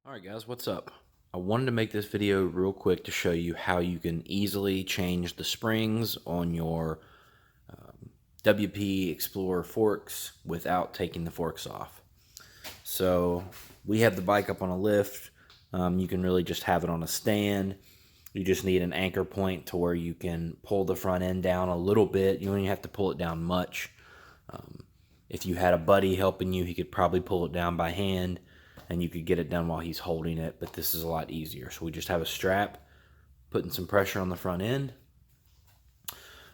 Alright guys, what's up? I wanted to make this video real quick to show you how you can easily change the springs on your WP XPLOR Forks without taking the forks off. So we have the bike up on a lift. You can really just have it on a stand. You just need an anchor point to where you can pull the front end down a little bit. You don't even have to pull it down much. If you had a buddy helping you, he could probably pull it down by hand and you could get it done while he's holding it, but this is a lot easier. So we just have a strap, putting some pressure on the front end.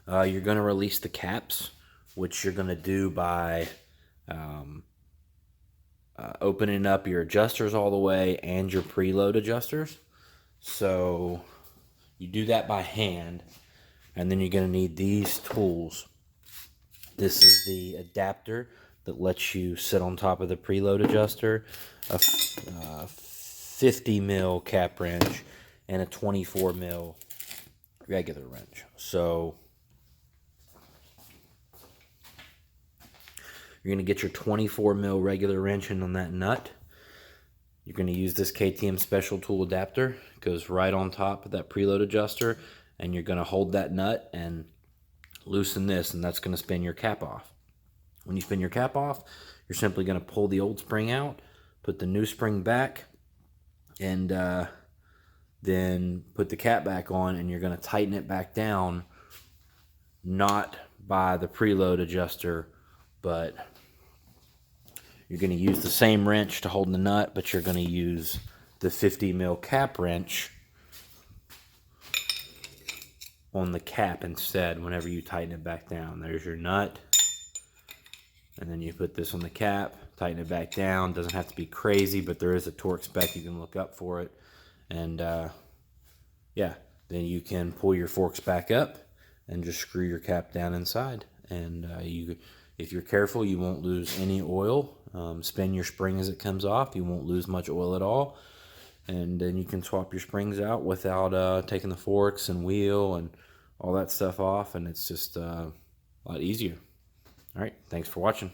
You're going to release the caps, which you're going to do by opening up your adjusters all the way and your preload adjusters. So you do that by hand, and then you're going to need these tools. This is the adapter that lets you sit on top of the preload adjuster, a 50 mil cap wrench, and a 24 mil regular wrench. So you're going to get your 24 mil regular wrench in on that nut. You're going to use this KTM special tool adapter. It goes right on top of that preload adjuster, and you're going to hold that nut and loosen this, and that's going to spin your cap off. When you spin your cap off, you're simply going to pull the old spring out, put the new spring back, and then put the cap back on, and you're going to tighten it back down, not by the preload adjuster, but you're going to use the same wrench to hold the nut, but you're going to use the 50 mil cap wrench on the cap instead whenever you tighten it back down. There's your nut. And then you put this on the cap, tighten it back down. Doesn't have to be crazy, but there is a torque spec. You can look up for it. And yeah, then you can pull your forks back up and just screw your cap down inside. And if you're careful, you won't lose any oil. Spin your spring as it comes off. You won't lose much oil at all. And then you can swap your springs out without taking the forks and wheel and all that stuff off. And it's just a lot easier. All right, thanks for watching.